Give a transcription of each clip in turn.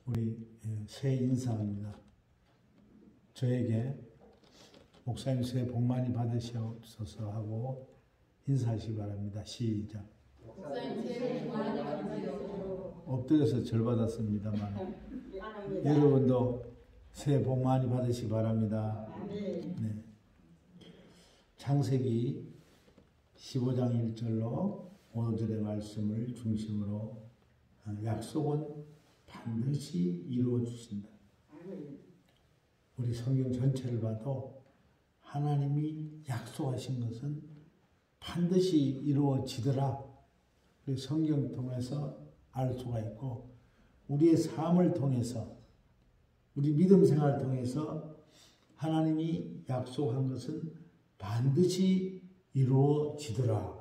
우리 새해 인사합니다. 저에게 목사님 새해 복 많이 받으시옵소서 하고 인사하시기 바랍니다. 시작. 목사님 새해 복 많이 받으세요. 엎드려서 절 받았습니다만 여러분도 새해 복 많이 받으시기 바랍니다. 네. 창세기 15장 1절로 5절의 말씀을 중심으로 약속은 반드시 이루어 주신다. 우리 성경 전체를 봐도 하나님이 약속하신 것은 반드시 이루어지더라. 우리 성경 통해서 알 수가 있고 우리의 삶을 통해서 우리 믿음 생활을 통해서 하나님이 약속한 것은 반드시 이루어지더라.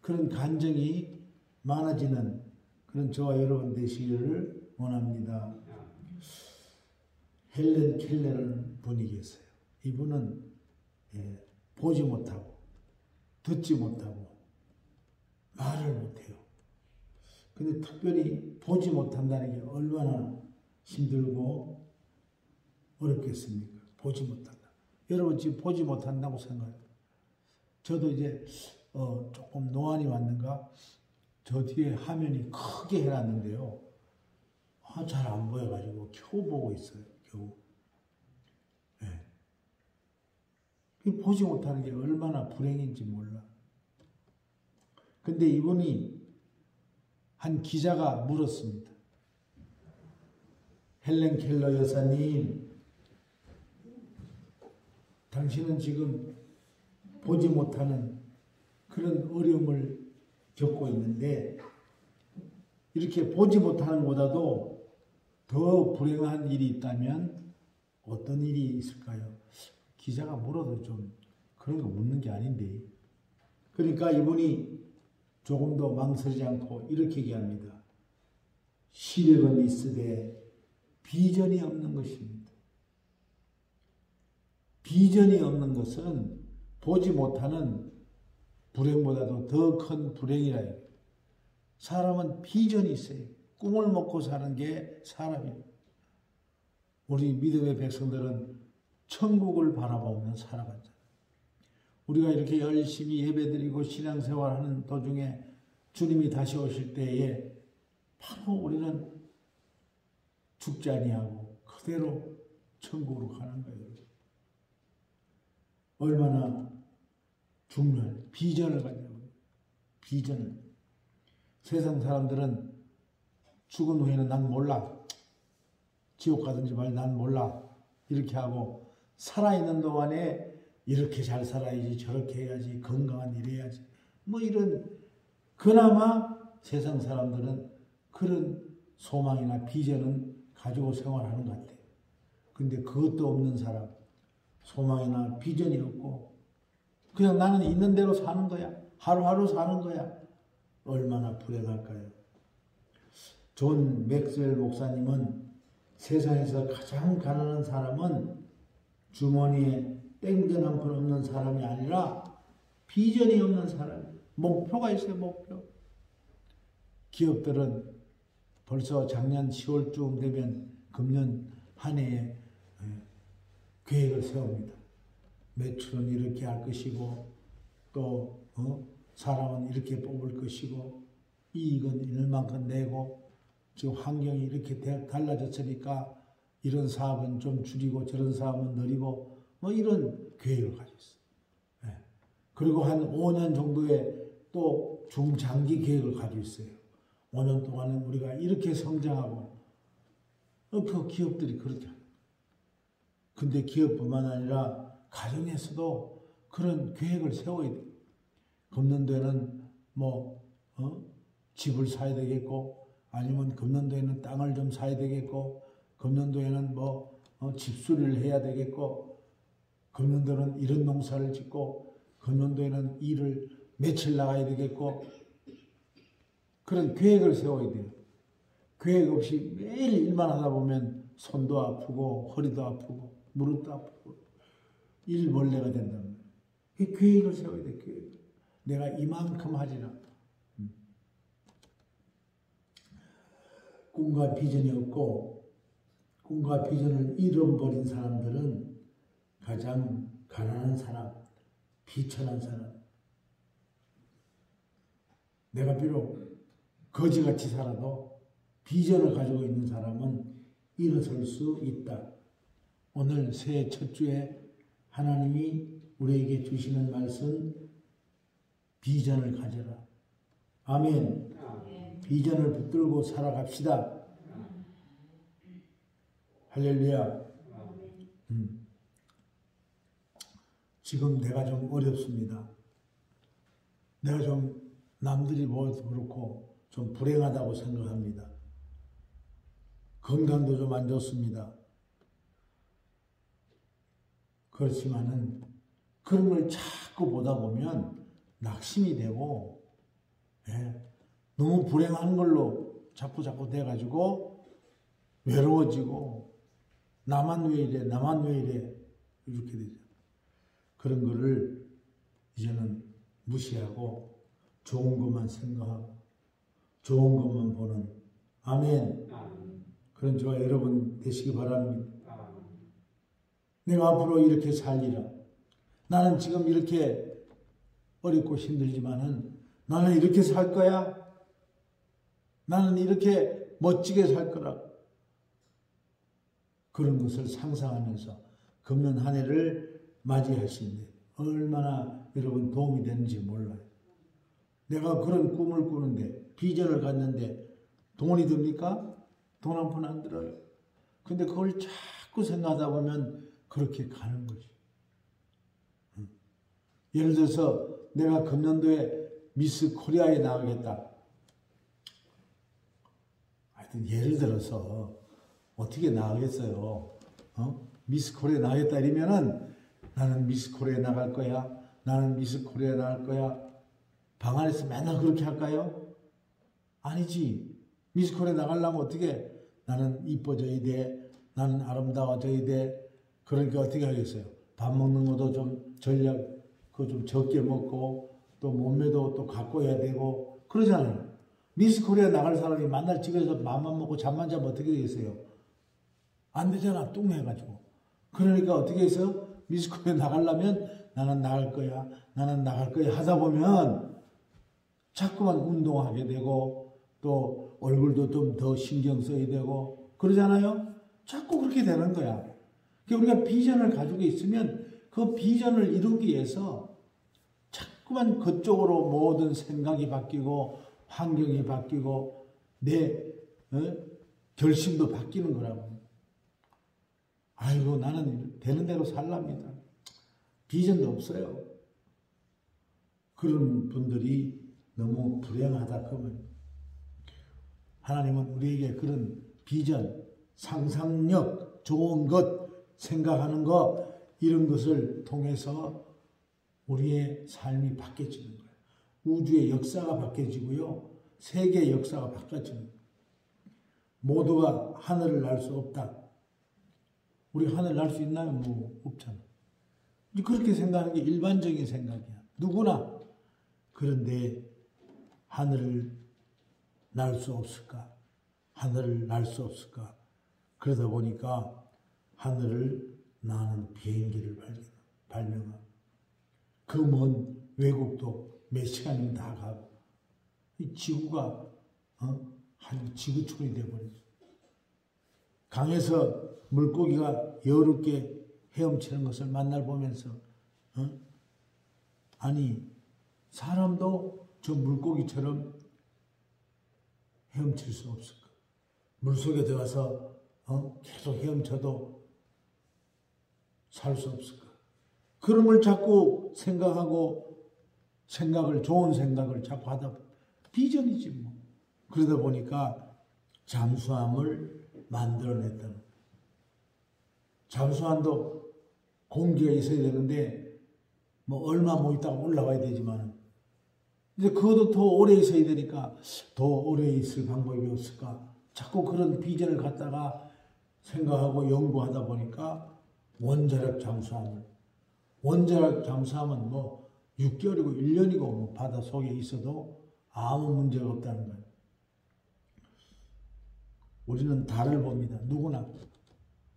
그런 간증이 많아지는 그런 저와 여러분 되시기를 원합니다. 헬렌 켈러라는 분이 계세요. 이분은 보지 못하고 듣지 못하고 말을 못해요. 근데 특별히 보지 못한다는 게 얼마나 힘들고 어렵겠습니까? 보지 못한다. 여러분 지금 보지 못한다고 생각해요. 저도 이제 조금 노안이 왔는가 저 뒤에 화면이 크게 해놨는데요. 잘 안 보여가지고 겨우 보고 있어요. 겨우. 네. 보지 못하는 게 얼마나 불행인지 몰라. 근데 이분이 한 기자가 물었습니다. 헬렌 켈러 여사님, 당신은 지금 보지 못하는 그런 어려움을 겪고 있는데 이렇게 보지 못하는 것보다도 더 불행한 일이 있다면 어떤 일이 있을까요? 기자가 물어도 좀 그런 거 묻는 게 아닌데. 그러니까 이분이 조금 더 망설이지 않고 이렇게 얘기합니다. 시력은 있으되 비전이 없는 것입니다. 비전이 없는 것은 보지 못하는 불행보다도 더 큰 불행이라 해요. 사람은 비전이 있어요. 꿈을 먹고 사는 게 사람이에요. 우리 믿음의 백성들은 천국을 바라보며 살아간다. 우리가 이렇게 열심히 예배드리고 신앙생활하는 도중에 주님이 다시 오실 때에 바로 우리는 죽지 아니하고 그대로 천국으로 가는 거예요. 얼마나 중요한 비전을 가지고 비전을. 세상 사람들은 죽은 후에는 난 몰라. 지옥 가든지 말 난 몰라. 이렇게 하고 살아있는 동안에 이렇게 잘 살아야지 저렇게 해야지 건강한 일 해야지 뭐 이런 그나마 세상 사람들은 그런 소망이나 비전은 가지고 생활하는 것 같아요. 근데 그것도 없는 사람 소망이나 비전이 없고 그냥 나는 있는 대로 사는 거야. 하루하루 사는 거야. 얼마나 불행할까요? 존 맥스웰 목사님은 세상에서 가장 가난한 사람은 주머니에 땡전 한 푼 없는 사람이 아니라 비전이 없는 사람, 목표가 있어요. 목표. 기업들은 벌써 작년 10월쯤 되면 금년 한 해에 계획을 세웁니다. 매출은 이렇게 할 것이고 또 사람은 이렇게 뽑을 것이고 이익은 이만큼 내고 지금 환경이 이렇게 달라졌으니까 이런 사업은 좀 줄이고 저런 사업은 늘리고 뭐 이런 계획을 가지고 있어요. 네. 그리고 한 5년 정도의 또 중장기 계획을 가지고 있어요. 5년 동안은 우리가 이렇게 성장하고 그 기업들이 그렇게 합니다. 근데 기업뿐만 아니라 가정에서도 그런 계획을 세워야 돼요. 금년도에는 집을 사야 되겠고 아니면 금년도에는 땅을 좀 사야 되겠고 금년도에는 집수리를 해야 되겠고 금년도는 이런 농사를 짓고 금년도에는 일을 며칠 나가야 되겠고 그런 계획을 세워야 돼요. 계획 없이 매일 일만 하다 보면 손도 아프고 허리도 아프고 무릎도 아프고 일벌레가 된다는 거예요. 계획을 세워야 돼. 계획. 내가 이만큼 하리라. 꿈과 비전이 없고 꿈과 비전을 잃어버린 사람들은 가장 가난한 사람, 비천한 사람. 내가 비록 거지같이 살아도 비전을 가지고 있는 사람은 일어설 수 있다. 오늘 새해 첫 주에 하나님이 우리에게 주시는 말씀, 비전을 가져라. 아멘. 비전을 붙들고 살아갑시다. 할렐루야. 지금 내가 좀 어렵습니다. 내가 좀 남들이 보아도 그렇고 좀 불행하다고 생각합니다. 건강도 좀 안 좋습니다. 그렇지만은 그런 걸 자꾸 보다 보면 낙심이 되고 너무 불행한 걸로 자꾸 돼가지고 외로워지고 나만 왜 이래 이렇게 되죠. 그런 거를 이제는 무시하고 좋은 것만 생각하고 좋은 것만 보는 아멘. 그런 저와 여러분 되시기 바랍니다. 내가 앞으로 이렇게 살리라. 나는 지금 이렇게 어렵고 힘들지만은 나는 이렇게 살 거야. 나는 이렇게 멋지게 살 거라. 그런 것을 상상하면서 금년 한 해를 맞이하시는데 얼마나 여러분 도움이 되는지 몰라요. 내가 그런 꿈을 꾸는데 비전을 갖는데 돈이 듭니까? 돈 한 푼 안 들어요. 근데 그걸 자꾸 생각하다 보면 그렇게 가는 거지. 예를 들어서 내가 금년도에 미스 코리아에 나가겠다. 하여튼 예를 들어서 어떻게 나가겠어요? 미스 코리아에 나가겠다 이러면은 나는 미스 코리아에 나갈 거야. 나는 미스 코리아에 나갈 거야. 방 안에서 맨날 그렇게 할까요? 아니지. 미스 코리아에 나가려면 어떻게 나는 이뻐져야 돼. 나는 아름다워져야 돼. 그러니까 어떻게 하겠어요? 밥 먹는 것도 좀 전략, 그거 좀 적게 먹고, 또 몸매도 또 가꿔야 되고, 그러잖아요. 미스 코리아 나갈 사람이 만날 집에서 맘만 먹고 잠만 자면 어떻게 되겠어요? 안 되잖아, 뚱해가지고. 그러니까 어떻게 해서 미스 코리아 나가려면 나는 나갈 거야, 나는 나갈 거야 하다 보면 자꾸만 운동하게 되고, 또 얼굴도 좀 더 신경 써야 되고, 그러잖아요? 자꾸 그렇게 되는 거야. 우리가 비전을 가지고 있으면 그 비전을 이루기 위해서 자꾸만 그쪽으로 모든 생각이 바뀌고 환경이 바뀌고 내 결심도 바뀌는 거라고. 아이고 나는 되는 대로 살랍니다. 비전도 없어요. 그런 분들이 너무 불행하다 그러면 하나님은 우리에게 그런 비전, 상상력, 좋은 것, 생각하는 것 이런 것을 통해서 우리의 삶이 바뀌어지는 거예요. 우주의 역사가 바뀌어지고요. 세계의 역사가 바뀌어지는 거예요. 모두가 하늘을 날 수 없다. 우리 하늘 날 수 있나요? 뭐 없잖아. 그렇게 생각하는 게 일반적인 생각이야. 누구나. 그런데 하늘을 날 수 없을까? 하늘을 날 수 없을까? 그러다 보니까 하늘을 나는 비행기를 발명하고 그 먼 외국도 몇 시간이면 다 가고 이 지구가 한 지구촌이 되어버렸어. 강에서 물고기가 여롭게 헤엄치는 것을 만날 보면서 아니 사람도 저 물고기처럼 헤엄칠 수 없을까? 물속에 들어가서 계속 헤엄쳐도 살 수 없을까? 그런 걸 자꾸 생각하고 좋은 생각을 자꾸 하다 보면 비전이지 뭐. 그러다 보니까 잠수함을 만들어냈다는 거예요. 잠수함도 공기가 있어야 되는데 뭐 얼마 못 있다가 올라와야 되지만 이제 그것도 더 오래 있어야 되니까 더 오래 있을 방법이 없을까? 자꾸 그런 비전을 갖다가 생각하고 연구하다 보니까 원자력 잠수함은 뭐 6개월이고 1년이고 뭐 바다 속에 있어도 아무 문제가 없다는 거예요. 우리는 달을 봅니다. 누구나.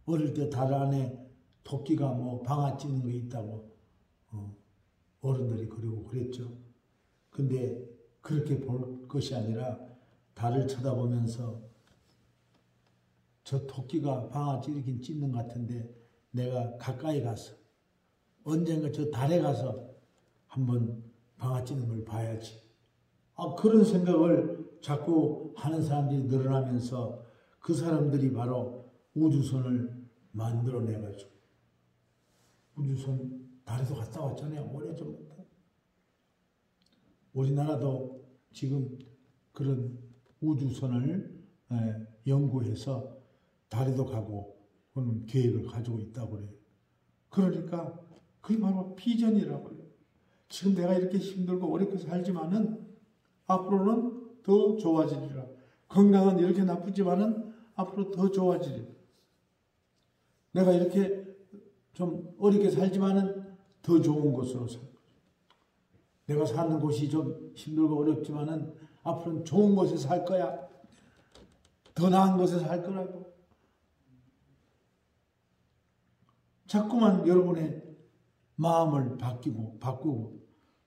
어릴 때 달 안에 토끼가 뭐 방아 찌는 게 있다고 어른들이 그러고 그랬죠. 근데 그렇게 볼 것이 아니라 달을 쳐다보면서 저 토끼가 방아 찌르긴 찌는 것 같은데 내가 가까이 가서 언젠가 저 달에 가서 한번 방아 찌는 걸 봐야지. 그런 생각을 자꾸 하는 사람들이 늘어나면서 그 사람들이 바로 우주선을 만들어내가지고 우주선 달에도 갔다 왔잖아요. 오래전부터. 우리나라도 지금 그런 우주선을 연구해서 달에도 가고 그런 계획을 가지고 있다고 그래요. 그러니까 그게 바로 비전이라고 해요. 지금 내가 이렇게 힘들고 어렵게 살지만은 앞으로는 더 좋아지리라. 건강은 이렇게 나쁘지만은 앞으로 더 좋아지리라. 내가 이렇게 좀 어렵게 살지만은 더 좋은 곳으로 살 거야. 내가 사는 곳이 좀 힘들고 어렵지만은 앞으로는 좋은 곳에 살 거야. 더 나은 곳에 살 거라고. 자꾸만 여러분의 마음을 바꾸고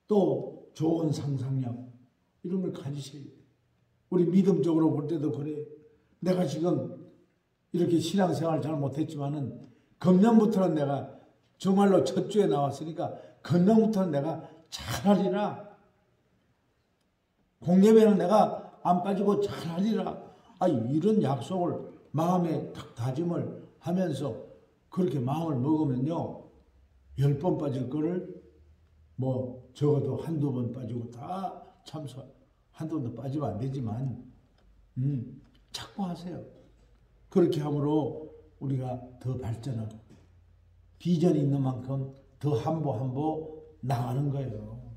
또 좋은 상상력 이런 걸 가지셔야 돼요. 우리 믿음적으로 볼 때도 그래. 내가 지금 이렇게 신앙생활을 잘 못했지만은 금년부터는 내가 정말로 첫 주에 나왔으니까 금년부터는 내가 잘하리라. 공예배는 내가 안 빠지고 잘하리라. 이런 약속을 마음에 딱 다짐을 하면서 그렇게 마음을 먹으면요 10번 빠질 거를 뭐 적어도 한두 번 빠지고 다 참소 한두 번도 빠지면 안 되지만 자꾸 하세요. 그렇게 함으로 우리가 더 발전하고 비전이 있는 만큼 더 한 보 나가는 거예요.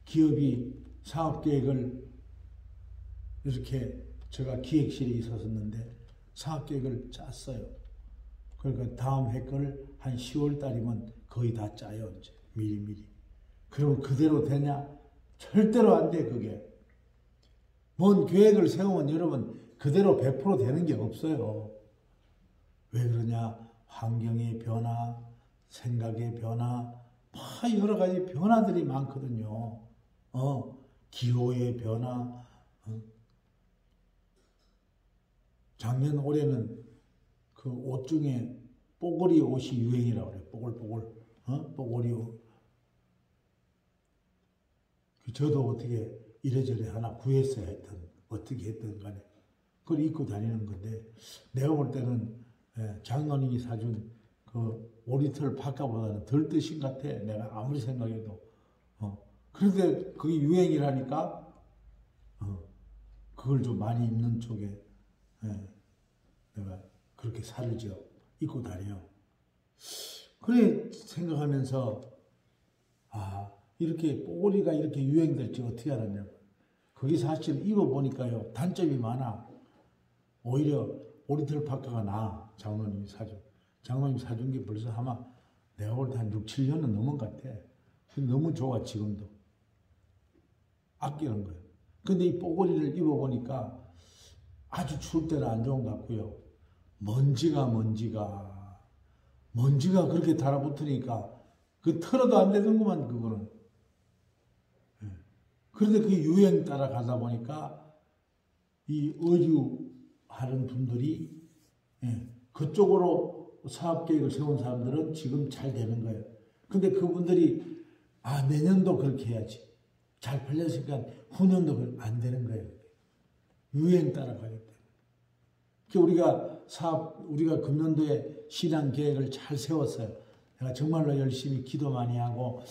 기업이 사업계획을 이렇게 제가 기획실에 있었는데 사업계획을 짰어요. 그러니까 다음 해 거를 한 10월 달이면 거의 다 짜요. 이제 미리미리. 그러면 그대로 되냐? 절대로 안 돼. 그게. 뭔 계획을 세우면 여러분 그대로 100% 되는 게 없어요. 왜 그러냐? 환경의 변화, 생각의 변화, 여러 가지 변화들이 많거든요. 기호의 변화. 작년 올해는 그 옷 중에 뽀글이 옷이 유행이라고 그래요. 뽀글뽀글. 뽀글이 옷. 저도 어떻게 이래저래 하나 구했어야 했던, 어떻게 했던 간에. 그걸 입고 다니는 건데, 내가 볼 때는 장로님이 사준 그 오리털 파카보다는 덜 뜨신 것 같아. 내가 아무리 생각해도. 그런데 그게 유행이라니까, 그걸 좀 많이 입는 쪽에, 내가 그렇게 살을 쥐어 입고 다녀요. 그래 생각하면서 이렇게 뽀글이가 이렇게 유행될지 어떻게 알았냐고. 그게 사실 입어보니까요 단점이 많아. 오히려 오리털 파카가 나아. 장로님이 사준. 장로님이 사준 게 벌써 아마 내가 볼 때 한 6, 7년은 넘은 것 같아. 너무 좋아 지금도. 아끼는 거예요. 근데 이 뽀글이를 입어보니까 아주 추울 때는 안 좋은 것 같고요. 먼지가 그렇게 달아붙으니까 그 털어도 안 되는구만 그거는. 그런데 그 유행 따라가다 보니까 이 의류하는 분들이 그쪽으로 사업계획을 세운 사람들은 지금 잘 되는 거예요. 근데 그분들이 내년도 그렇게 해야지. 잘 팔렸으니까 후년도 안 되는 거예요. 유행 따라가기 때문에. 우리가 금년도에 신앙 계획을 잘 세웠어요. 내가 정말로 열심히 기도 많이 하고,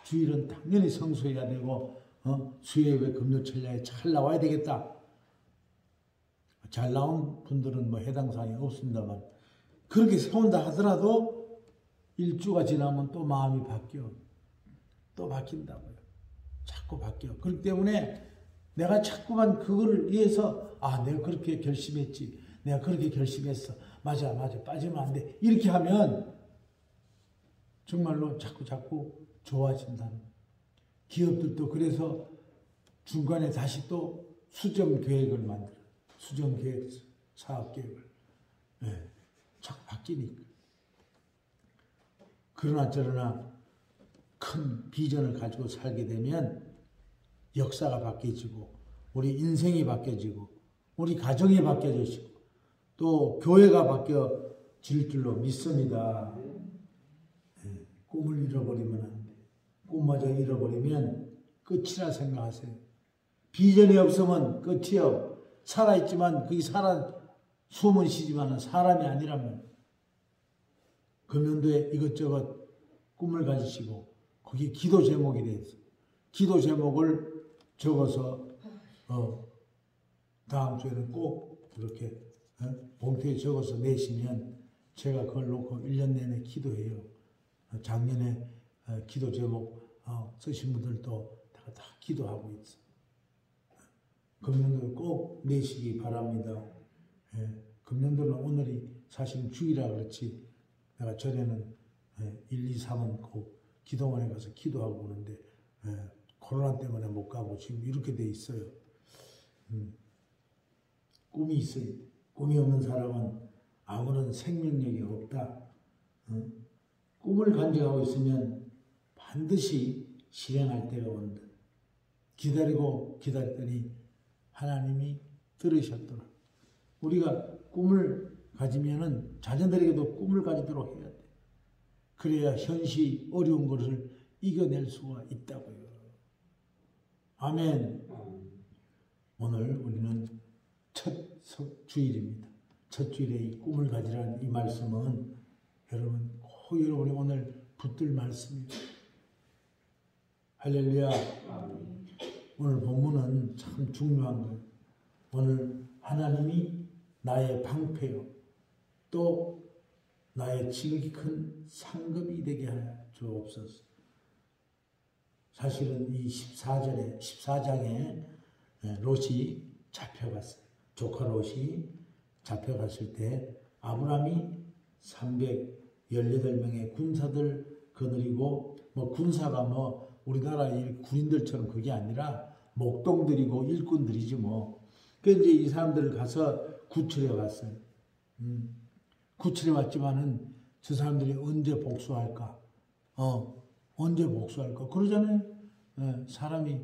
주일은 당연히 성수해야 되고, 수요예배 금요철야에 잘 나와야 되겠다. 잘 나온 분들은 뭐 해당 사항이 없습니다만, 그렇게 세운다 하더라도 일주가 지나면 또 마음이 바뀌어. 또 바뀐다고요. 자꾸 바뀌어. 그렇기 때문에 내가 자꾸만 그거를 위해서 내가 그렇게 결심했지. 내가 그렇게 결심했어. 맞아. 빠지면 안 돼. 이렇게 하면 정말로 자꾸 좋아진다는 거예요. 기업들도 그래서 중간에 다시 또 수정 계획을 만들어. 수정 계획, 사업 계획을. 예, 자꾸 바뀌니까. 그러나 저러나 큰 비전을 가지고 살게 되면 역사가 바뀌어지고 우리 인생이 바뀌어지고 우리 가정이 바뀌어지고 또 교회가 바뀌어질 줄로 믿습니다. 예, 꿈을 잃어버리면 안 돼. 꿈마저 잃어버리면 끝이라 생각하세요. 비전이 없으면 끝이요. 살아있지만 그게 숨은 쉬지만 사람이 아니라면 금년도에 이것저것 꿈을 가지시고 거기 기도 제목이 되어서 기도 제목을 적어서 다음 주에는 꼭 이렇게 봉투에 적어서 내시면 제가 그걸 놓고 1년 내내 기도해요. 작년에 기도 제목 쓰신 분들도 다 기도하고 있어. 금년도에 꼭 내시기 바랍니다. 금년도는 오늘이 사실 주일이라 그렇지 내가 전에는 1, 2, 3은 꼭 기도원에 가서 기도하고 오는데 코로나 때문에 못 가고 지금 이렇게 돼 있어요. 꿈이 있어요. 꿈이 없는 사람은 아무런 생명력이 없다. 꿈을 간직하고 있으면 반드시 실행할 때가 온다. 기다리고 기다렸더니 하나님이 들으셨더라. 우리가 꿈을 가지면은 자녀들에게도 꿈을 가지도록 해야 돼. 그래야 현시 어려운 것을 이겨낼 수가 있다고요. 아멘. 오늘 우리는 첫 주일입니다. 첫 주일에 이 꿈을 가지라는 이 말씀은 여러분이 오늘 붙들 말씀입니다. 할렐루야. 오늘 본문은 참 중요한 거예요. 오늘 하나님이 나의 방패요. 또 나의 지극히 큰 상급이 되게 하여 주옵소서. 사실은 이 14장에 롯이 잡혀갔어요. 조카 롯이 잡혀갔을 때 아브라함이 318명의 군사들 거느리고 군사가 우리나라의 군인들처럼 그게 아니라 목동들이고 일꾼들이지 그래서 이제 이 사람들을 가서 구출해 왔어요. 구출해 왔지만은 저 사람들이 언제 복수할까? 언제 복수할까? 그러잖아요. 사람이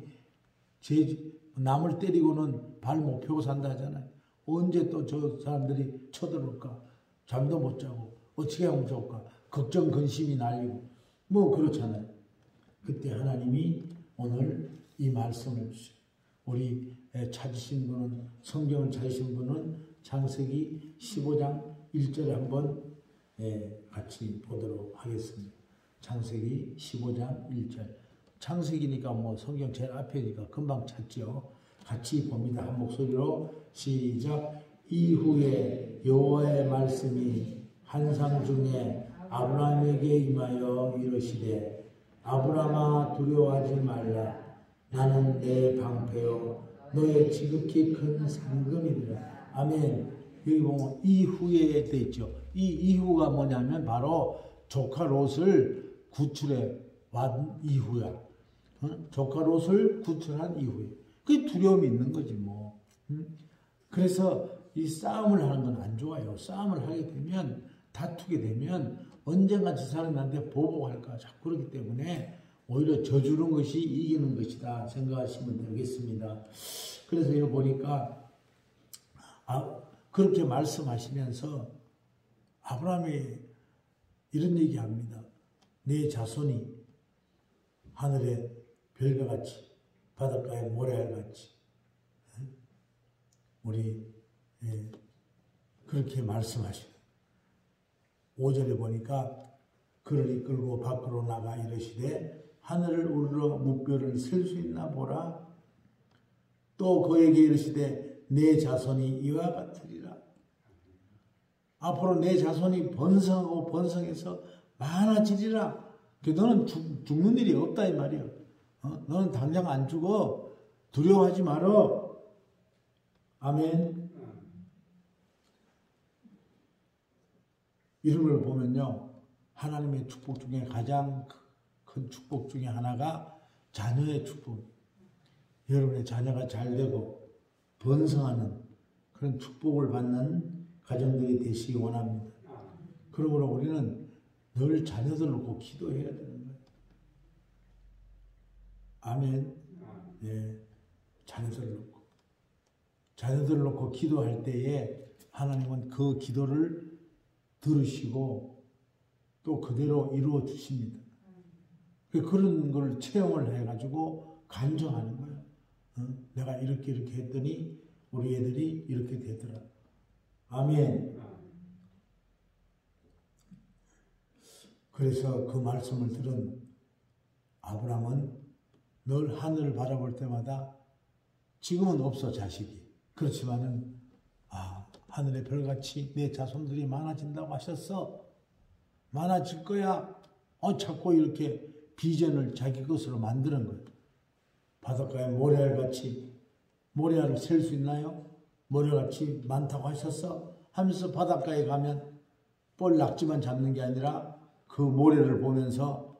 남을 때리고는 발 못 펴고 산다 하잖아요. 언제 또 저 사람들이 쳐들어올까? 잠도 못 자고 어떻게 하면 좋을까? 걱정 근심이 날리고 그렇잖아요. 그때 하나님이 오늘 이 말씀을 주세요. 우리 찾으신 분은 성경을 찾으신 분은 창세기 15장 1절에 한번 같이 보도록 하겠습니다. 창세기 15장 1절. 창세기니까 성경 제일 앞에니까 금방 찾죠. 같이 봅니다. 한 목소리로 시작. 이후에 여호와의 말씀이 환상 중에 아브라함에게 임하여 이르시되 아브라함아 두려워하지 말라. 나는 내 방패요 너의 지극히 큰 상급이니라. 아멘. 여기 보면 이후에 돼 있죠. 이 이후가 뭐냐면 바로 조카 롯을 구출해 왔 이후야. 조카 롯을 구출한 이후에. 그게 두려움이 있는 거지 그래서 이 싸움을 하는 건 안 좋아요. 싸움을 하게 되면 다투게 되면 언젠가 저 사람이 나한테 보복할까 자꾸 그렇기 때문에 오히려 져주는 것이 이기는 것이다 생각하시면 되겠습니다. 그래서 여기 보니까 그렇게 말씀하시면서 아브라함이 이런 얘기합니다. 내 자손이 하늘의 별과 같이 바닷가의 모래알같이 우리 그렇게 말씀하시고 5절에 보니까 그를 이끌고 밖으로 나가 이르시되 하늘을 우러러 무뼈를 셀 수 있나 보라. 또 그에게 이르시되 내 자손이 이와 같으리라. 앞으로 내 자손이 번성하고 번성해서 많아지리라. 너는 죽는 일이 없다 이 말이야. 너는 당장 안 죽어. 두려워하지 말어. 아멘. 이런 걸 보면요. 하나님의 축복 중에 가장 큰 축복 중에 하나가 자녀의 축복. 여러분의 자녀가 잘 되고 번성하는 그런 축복을 받는 가정들이 되시기 원합니다. 그러므로 우리는 늘 자녀들 놓고 기도해야 되는 거예요. 아멘. 예, 자녀들 놓고 기도할 때에 하나님은 그 기도를 들으시고 또 그대로 이루어 주십니다. 그런 걸 체험을 해가지고 간증하는 거예요. 내가 이렇게 했더니 우리 애들이 이렇게 되더라. 아멘. 그래서 그 말씀을 들은 아브라함은 늘 하늘을 바라볼 때마다 지금은 없어 자식이. 그렇지만은 하늘의 별같이 내 자손들이 많아진다고 하셨어. 많아질 거야. 자꾸 이렇게 비전을 자기 것으로 만드는 거예요. 바닷가에 모래알같이 모래알을 셀 수 있나요? 모래같이 많다고 하셨어? 하면서 바닷가에 가면 뻘 낙지만 잡는 게 아니라 그 모래를 보면서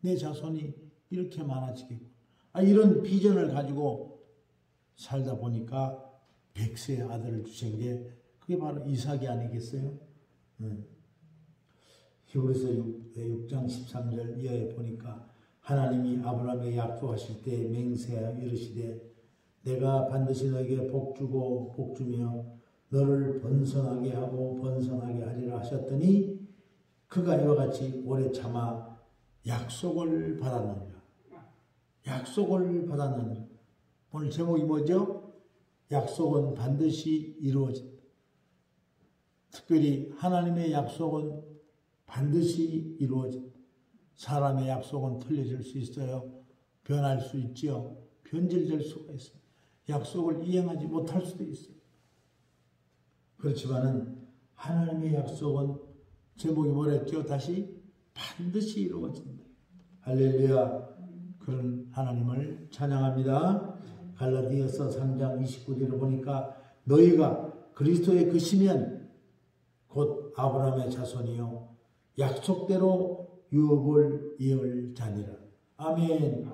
내 자손이 이렇게 많아지겠고 이런 비전을 가지고 살다 보니까 100세의 아들을 주신 게 그게 바로 이삭이 아니겠어요? 히브리서 6장 13절 이하에 보니까 하나님이 아브라함에게 약속하실 때 맹세하여 이르시되 내가 반드시 너에게 복주고 복주며 너를 번성하게 하고 번성하게 하리라 하셨더니 그가 이와 같이 오래 참아 약속을 받았느니라. 약속을 받았느니라. 오늘 제목이 뭐죠? 약속은 반드시 이루어진다. 특별히 하나님의 약속은 반드시 이루어진다. 사람의 약속은 틀려질 수 있어요. 변할 수 있지요. 변질될 수가 있어요. 약속을 이행하지 못할 수도 있어요. 그렇지만은 하나님의 약속은 제목이 뭐랬죠? 다시 반드시 이루어진다. 할렐루야. 그런 하나님을 찬양합니다. 갈라디아서 3장 29절을 보니까 너희가 그리스도의 것이면 곧 아브라함의 자손이요 약속대로 유업을 이을 자니라. 아멘.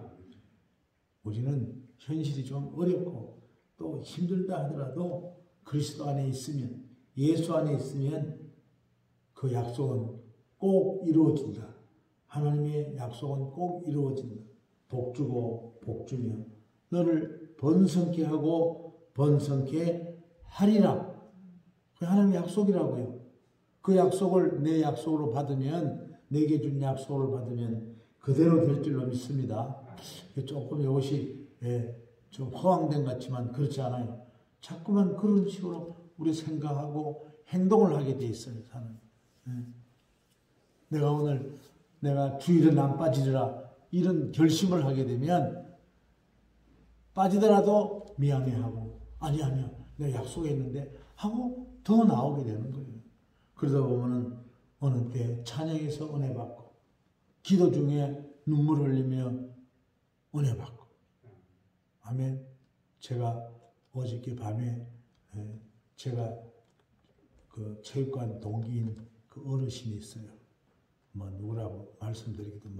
우리는 현실이 좀 어렵고 또 힘들다 하더라도 그리스도 안에 있으면, 예수 안에 있으면 그 약속은 꼭 이루어진다. 하나님의 약속은 꼭 이루어진다. 복주고 복주며 너를 번성케 하고 번성케 하리라. 그 하나님의 약속이라고요. 그 약속을 내 약속으로 받으면, 내게 준 약속을 받으면 그대로 될 줄로 믿습니다. 조금 이것이 좀 허황된 것 같지만 그렇지 않아요. 자꾸만 그런 식으로 우리 생각하고 행동을 하게 돼 있어요. 내가 오늘 주일은 안 빠지리라 이런 결심을 하게 되면 빠지더라도 미안해하고 아니요 내가 약속했는데 하고 더 나오게 되는 거예요. 그러다 보면은 어느 때 찬양에서 은혜 받고 기도 중에 눈물 흘리며 은혜 받고. 아멘. 제가 어저께 밤에 제가 그 체육관 동기인 그 어르신이 있어요. 누구라고 말씀드리기도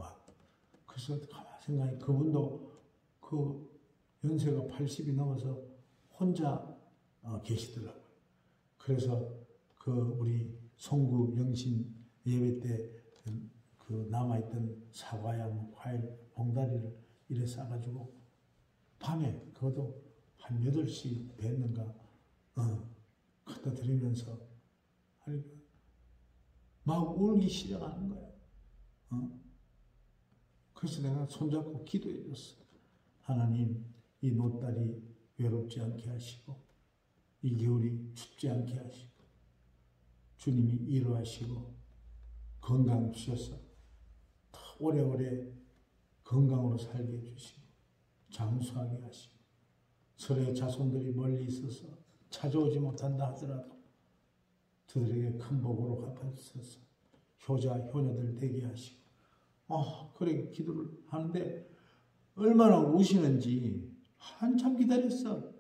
그래서 가만히 생각해 그분도 그 연세가 80이 넘어서 혼자 계시더라고요. 그래서 그 우리 송구 영신 예배 때 그 남아있던 사과야 과일 봉다리를 이래 싸가지고 밤에 그것도 한 8시 됐는가 갖다 드리면서 막 울기 시작하는 거야. 그래서 내가 손잡고 기도해 줬어. 하나님, 이 노딸이 외롭지 않게 하시고 이 겨울이 춥지 않게 하시고 주님이 이루하시고 건강 주셔서 더 오래오래 건강으로 살게 해주시고 장수하게 하시고 서로의 자손들이 멀리 있어서 찾아오지 못한다 하더라도 그들에게 큰 복으로 갚아주셔서 효자, 효녀들 되게 하시고 그래 기도를 하는데 얼마나 우시는지 한참 기다렸어.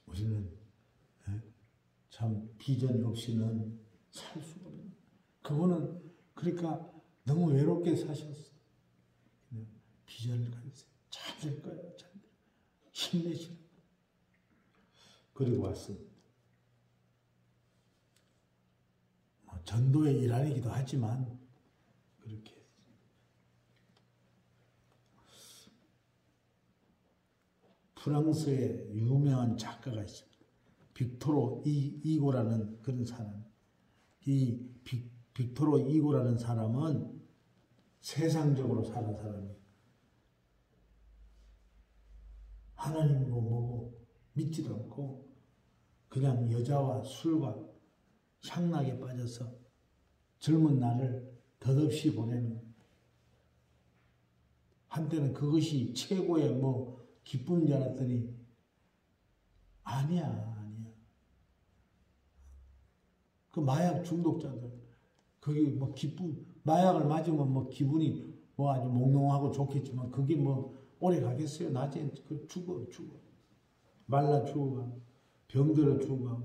우리는 참 비전이 없이는 살 수가 없는. 그분은 그러니까 너무 외롭게 사셨어. 비전을 가지세요. 잘 될 거예요. 잘 될 거예요. 힘내시라. 그리고 왔습니다. 전도의 일환이기도 하지만 그렇게 프랑스에 유명한 작가가 있습니다. 빅토르 이고라는 그런 사람. 이 빅토르 이고라는 사람은 세상적으로 사는 사람이에요. 하나님이고 뭐고 믿지도 않고 그냥 여자와 술과 향락에 빠져서 젊은 날을 덧없이 보내는, 한때는 그것이 최고의 기쁨인 줄 알았더니 아니야. 그 마약 중독자들, 그게 마약을 맞으면 기분이 아주 몽롱하고 좋겠지만 그게 오래 가겠어요? 낮에 죽어. 말라 죽어. 병들어 죽어.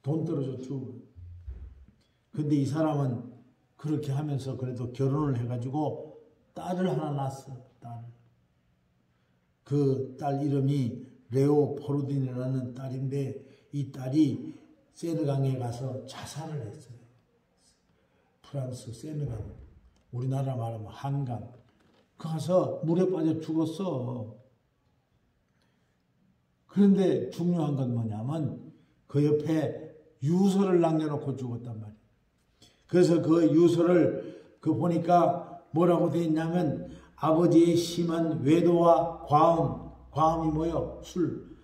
돈 떨어져 죽어. 근데 이 사람은 그렇게 하면서 그래도 결혼을 해가지고 딸을 하나 낳았어. 그 딸 이름이 레오포르딘이라는 딸인데 이 딸이 세느강에 가서 자살을 했어요. 프랑스 세느강, 우리나라 말하면 한강. 가서 물에 빠져 죽었어. 그런데 중요한 건 뭐냐면 그 옆에 유서를 남겨놓고 죽었단 말이에요. 그래서 그 유서를 보니까 뭐라고 되어 있냐면 아버지의 심한 외도와 과음이 뭐요? 술.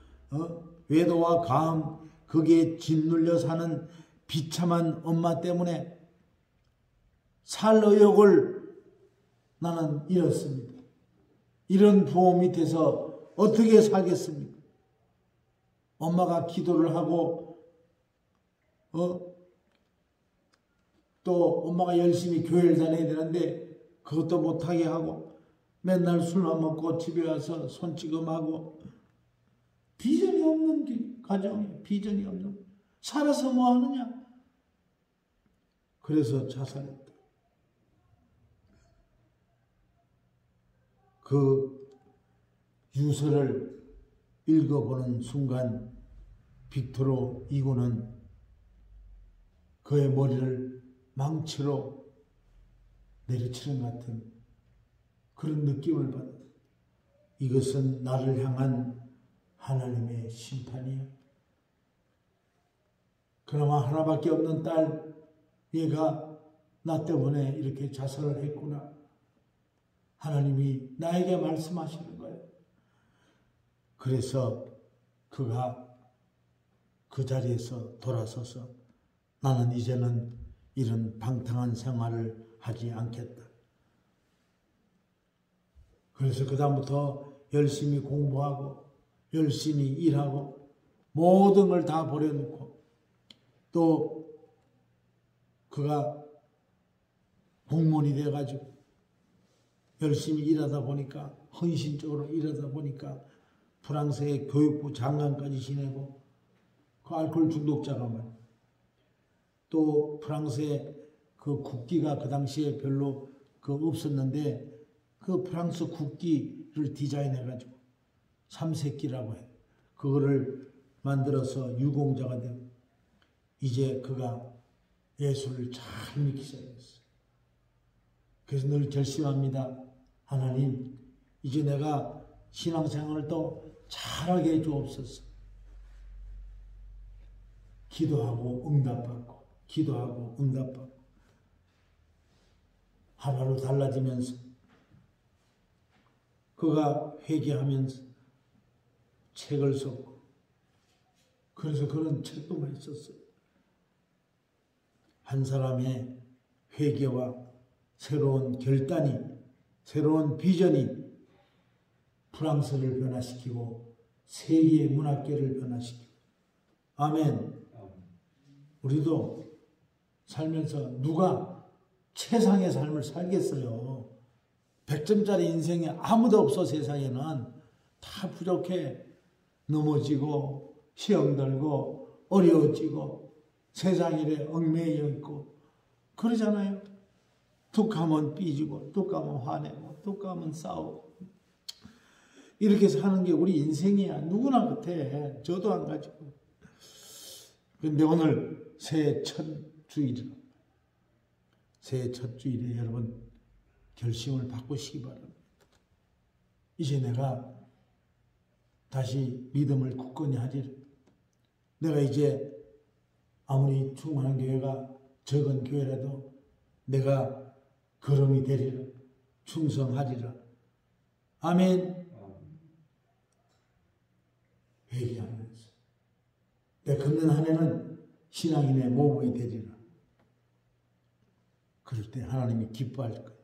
외도와 과음, 거기에 짓눌려 사는 비참한 엄마 때문에 살 의욕을 나는 잃었습니다. 이런 부모 밑에서 어떻게 살겠습니까? 엄마가 기도를 하고 또 엄마가 열심히 교회를 다녀야 되는데 그것도 못하게 하고 맨날 술만 먹고 집에 와서 손찌검하고 비전이 없는 가정이에요. 비전이 없는. 살아서 뭐 하느냐? 그래서 자살했다. 그 유서를 읽어보는 순간 빅토르 이고는 그의 머리를 망치로 내리치는 같은 그런 느낌을 받았다. 이것은 나를 향한 하나님의 심판이야. 그나마 하나밖에 없는 딸, 얘가 나 때문에 이렇게 자살을 했구나. 하나님이 나에게 말씀하시는 거예요. 그래서 그가 그 자리에서 돌아서서 나는 이제는 이런 방탕한 생활을 하지 않겠다. 그래서 그다음부터 열심히 공부하고 열심히 일하고 모든 걸 다 버려놓고 또 그가 공무원이 돼가지고 열심히 일하다 보니까 헌신적으로 일하다 보니까 프랑스의 교육부 장관까지 지내고 그 알코올 중독자가 말이야. 또 프랑스의 그 국기가 그 당시에 별로 없었는데 그 프랑스 국기를 디자인해가지고 삼색기라고 해. 그거를 만들어서 유공자가 되고 이제 그가 예수를 잘 믿기 시작했어요. 그래서 늘 결심합니다. 하나님, 이제 내가 신앙생활을 또 잘하게 해주옵소서. 기도하고 응답받고 기도하고 응답받고 하루하루 달라지면서 그가 회개하면서 책을 썼고 그래서 그런 책도 많이 썼어요. 한 사람의 회개와 새로운 결단이, 새로운 비전이 프랑스를 변화시키고 세계의 문학계를 변화시키고. 아멘. 우리도 살면서 누가 최상의 삶을 살겠어요. 100점짜리 인생이 아무도 없어. 세상에는 다 부족해. 넘어지고 시험 들고 어려워지고 세상 일에 얽매여 있고 그러잖아요. 툭 하면 삐지고 툭 하면 화내고 툭 하면 싸우고. 이렇게 사는 게 우리 인생이야. 누구나 그렇대. 저도 안 가지고. 근데 오늘 새해 첫 주일이라. 새해 첫 주일에 여러분 결심을 바꾸시기 바랍니다. 이제 내가 다시 믿음을 굳건히 하리라. 내가 이제 아무리 충만한 교회가 적은 교회라도 내가 걸음이 되리라. 충성하리라. 아멘. 회개하면서 내 금년 한 해는 신앙인의 모범이 되리라. 그럴 때 하나님이 기뻐할 거예요.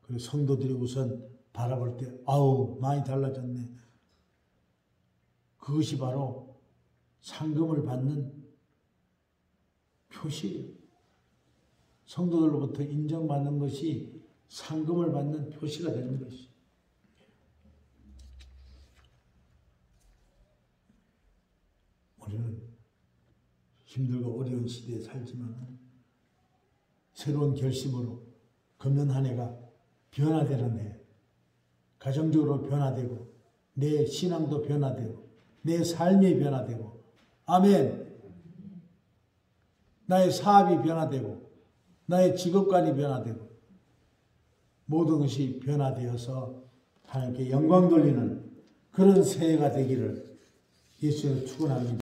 그리고 성도들이 우선 바라볼 때 아우 많이 달라졌네. 그것이 바로 상금을 받는 표시예요. 성도들로부터 인정받는 것이 상금을 받는 표시가 되는 것이죠. 우리는 힘들고 어려운 시대에 살지만 새로운 결심으로 금년 한 해가 변화되는 해, 가정적으로 변화되고 내 신앙도 변화되고 내 삶이 변화되고 아멘. 나의 사업이 변화되고 나의 직업관이 변화되고 모든 것이 변화되어서 하나님께 영광 돌리는 그런 새해가 되기를 예수님을 축원합니다.